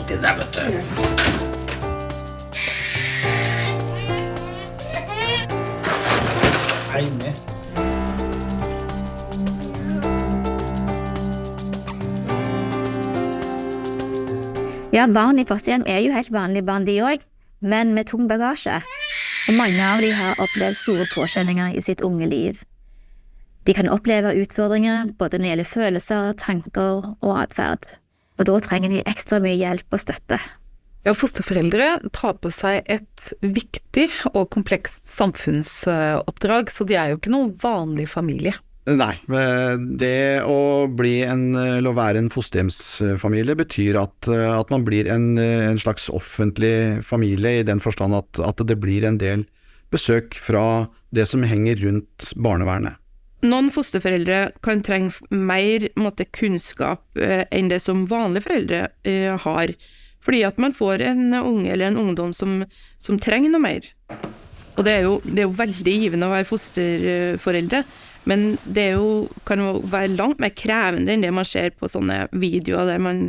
oppi der, vet du. Hei med. Ja, barn i fosterhjem jo helt vanlige barn de også, men med tung bagasje. Og mange av de har opplevd store påkjenninger i sitt unge liv. De kan oppleve utfordringer både når det gjelder følelser, tanker og atferd. Og da trenger de ekstra mye hjelp og støtte. Ja, fosterforeldre tar på seg et viktig og komplekst samfunnsoppdrag, så de jo ikke noen vanlig familie. Nei, det å være en fosterhjemsfamilie betyr at man blir en slags offentlig familie i den forstand at det blir en del besøk fra det som henger rundt barnevernet. Noen fosterforeldre kan trenge mer kunnskap enn det som vanlige foreldre har, fordi at man får en unge eller en ungdom som trenger noe mer. Og det jo veldig givende å være fosterforeldre, men det kan jo være langt mer krevende enn det man ser på sånne videoer der man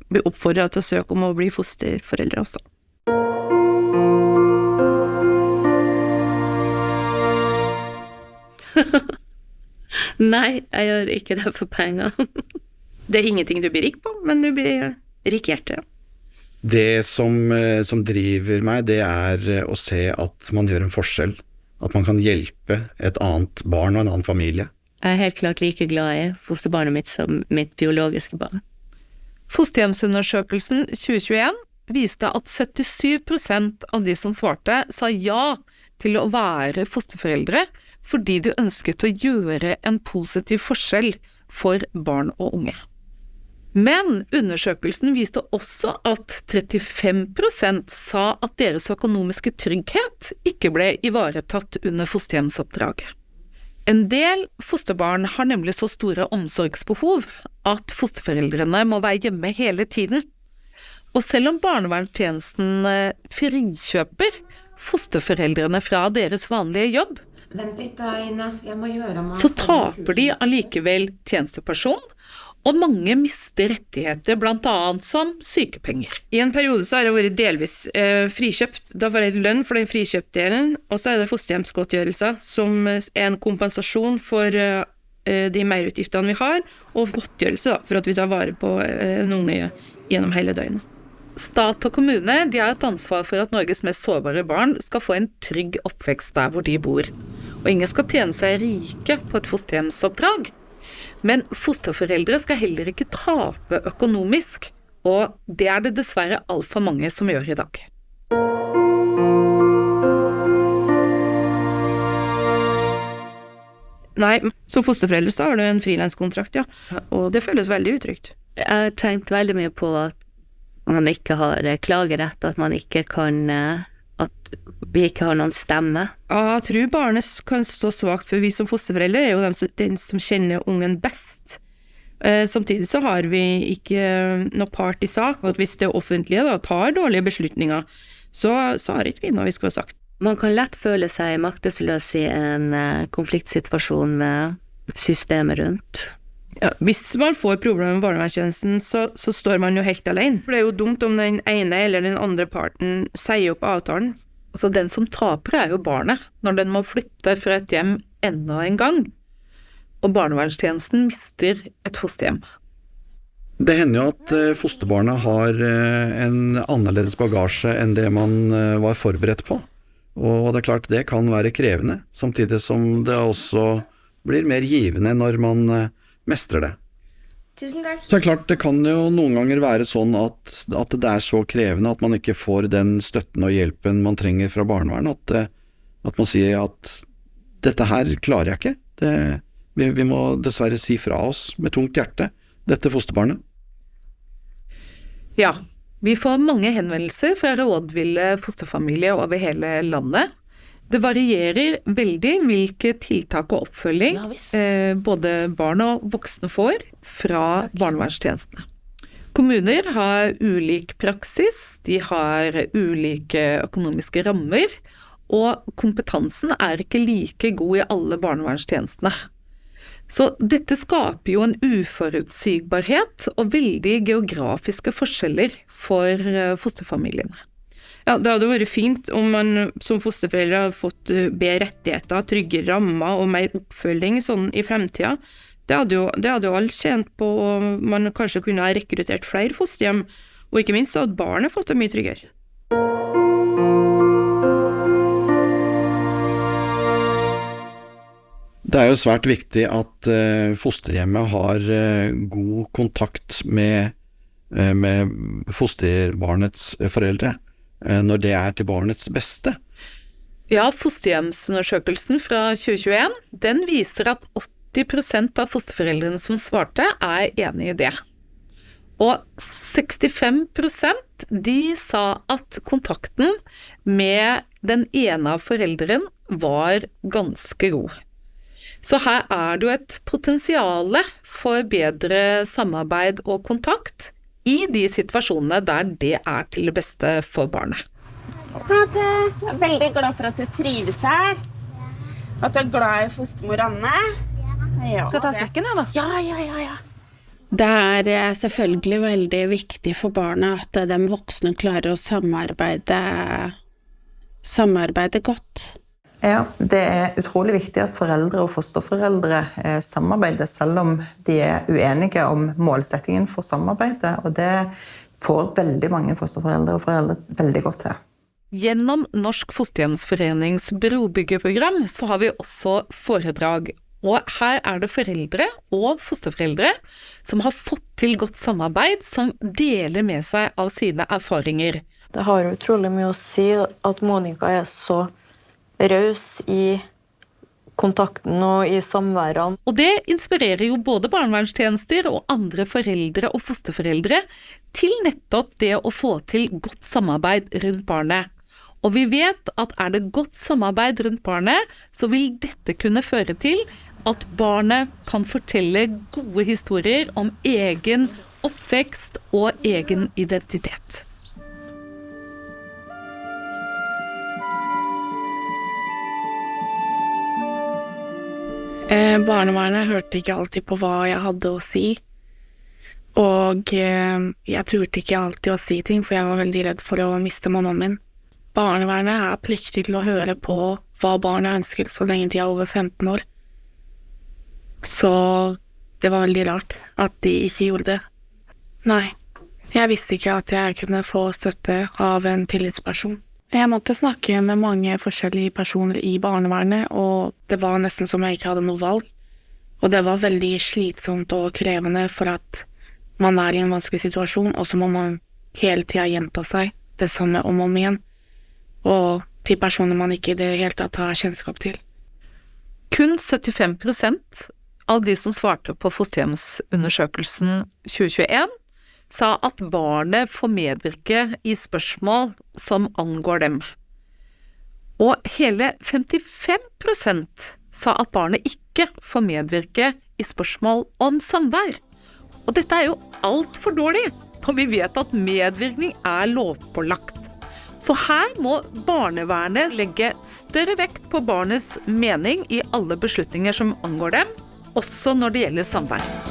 blir oppfordret til å søke om å bli fosterforeldre også. Nei, jeg gjør ikke det for penger. Det ingenting du blir rik på, men du blir rik i hjertet. Det som driver meg, det å se at man gjør en forskjell. At man kan hjelpe et annet barn og en annen familie. Jeg helt klart like glad i fosterbarnet mitt som mitt biologiske barn. Fosterhjemsundersøkelsen 2021 viste at 77% av de som svarte sa ja til å være fosterforeldre fordi de ønsket å gjøre en positiv forskjell for barn og unge. Men undersøkelsen viste også at 35% sa at deres økonomiske trygghet ikke ble ivaretatt under fosterhjemsoppdraget. En del fosterbarn har nemlig så store omsorgsbehov at fosterforeldrene må være hjemme hele tiden. Og selv om barnevernstjenesten frikjøper fosterforeldrene fra deres vanlige jobb, Vent litt da, Ina. Jeg må gjøre meg... så taper de allikevel tjenesteperson, og mange mister rettigheter, blant annet som sykepenger. I en periode så har jeg vært delvis frikjøpt. Da får jeg lønn for den frikjøptdelen, og så det fosterhjemsgodtgjørelser, som en kompensasjon for de merutgiftene vi har, og godtgjørelse for at vi tar vare på en unge gjennom hele døgnet. Stat og kommune de har et ansvar for at Norges mest sårbare barn skal få en trygg oppvekst der hvor de bor. Og ingen skal tjene seg rike på et fosterhjemsoppdrag. Men fosterforeldre skal heller ikke tape økonomisk, og det det dessverre alt for mange som gjør i dag. Nei, som fosterforeldre så har du en frilanskontrakt, ja. Og det føles veldig utrygt. Jeg har tenkt veldig mye på at man ikke har klagerett, at man ikke kan... at vi ikke har noen stemme. Ja, jeg tror barnet kan stå svagt, for vi som fosterforeldre jo den som kjenner ungen best. Samtidig så har vi ikke noe part i sak, og hvis det offentlige da tar dårlige beslutninger, så har ikke vi noe vi skal ha sagt. Man kan lett føle seg maktesløs i en konfliktsituasjon med systemet rundt. Ja, hvis man får problemer med barnevernstjenesten, så står man jo helt alene. For det jo dumt om den ene eller den andre parten sier opp avtalen. Så den som taper jo barnet, når den må flytte fra et hjem enda en gang. Og barnevernstjenesten mister et fosterhjem. Det hender jo at fosterbarna har en annerledes bagasje enn det man var forberedt på. Og det klart det kan være krevende, samtidig som det også blir mer givende når man mestrer det. Tusen takk. Så klart, det kan jo noen ganger være sånn at det så krevende at man ikke får den støtten og hjelpen man trenger fra barnevern, at man sier at dette her klarer jeg ikke. Vi må dessverre si fra oss med tungt hjerte, dette fosterbarnet. Ja, vi får mange henvendelser fra rådville fosterfamilier over hele landet. Det varierer veldig hvilke tiltak og oppfølging både barn og voksne får fra barnevernstjenestene. Kommuner har ulik praksis, de har ulike økonomiske rammer, og kompetansen ikke like god i alle barnevernstjenestene. Så dette skaper jo en uforutsigbarhet og veldig geografiske forskjeller for fosterfamiliene. Ja, det hadde vært fint om man som fosterforeldre hadde fått bedre rettigheter, trygge rammer og mer oppfølging sånn i fremtiden. Det hadde jo alle tjent på, og man kanskje kunne ha rekruttert flere fosterhjem, og ikke minst så hadde barnet fått det mye tryggere. Det er jo svært viktig at fosterhjemmet har god kontakt med fosterbarnets foreldre, når det er til barnets beste. Ja, fosterhjemsundersøkelsen fra 2021, den viser at 80% av fosterforeldrene som svarte er enig i det. Og 65% de sa at kontakten med den ene av foreldren var ganske god. Så her er det jo et potensiale for bedre samarbeid og kontakt i de situasjonene der det er til det beste for barnet. Jeg er veldig glad for at du trives her. At du er glad i fostermor Anne. Ja, Skal jeg ta sekken her da? Ja. Det er selvfølgelig veldig viktig for barna at de voksne klarer å samarbeide godt. Ja, det er utrolig viktig at foreldre og fosterforeldre samarbeider, selv om de er uenige om målsettingen for samarbeidet, og det får veldig mange fosterforeldre og foreldre veldig godt til. Gjennom Norsk Fosterhjemsforenings brobyggerprogram så har vi også foredrag, og her er det foreldre og fosterforeldre som har fått til godt samarbeid, som deler med seg av sine erfaringer. Det har utrolig mye å si at Monica er så raus i kontakten og i samværene. Og det inspirerer jo både barnevernstjenester og andre foreldre og fosterforeldre til nettopp det å få til godt samarbeid rundt barnet. Og vi vet at er det godt samarbeid rundt barnet, så vil dette kunne føre til at barnet kan fortelle gode historier om egen oppvekst og egen identitet. Barnevernet hørte ikke alltid på hva jeg hadde å si, og jeg turte ikke alltid å si ting, for jeg var veldig redd for å miste mammaen min. Barnevernet er pliktig til å høre på hva barnet ønsker så lenge de er over 15 år. Så det var veldig rart at de ikke gjorde det. Nei, jeg visste ikke at jeg kunne få støtte av en tillitsperson. Jeg måtte snakke med mange forskjellige personer i barnevernet, og det var nesten som jeg ikke hadde noe valg. Og det var veldig slitsomt og krevende, for at man er i en vanskelig situasjon, og så må man hele tiden gjenta seg det samme om og om igjen, og til personer man ikke i det hele tatt har kjennskap til. Kun 75% av de som svarte på fosterhjemsundersøkelsen 2021 sa at barnet får medvirke i spørsmål som angår dem. Og hele 55% sa at barnet ikke får medvirke i spørsmål om samvær. Og dette er jo alt for dårlig, for vi vet at medvirkning er lovpålagt. Så her må barnevernet legge større vekt på barnets mening i alle beslutninger som angår dem, også når det gjelder samvær.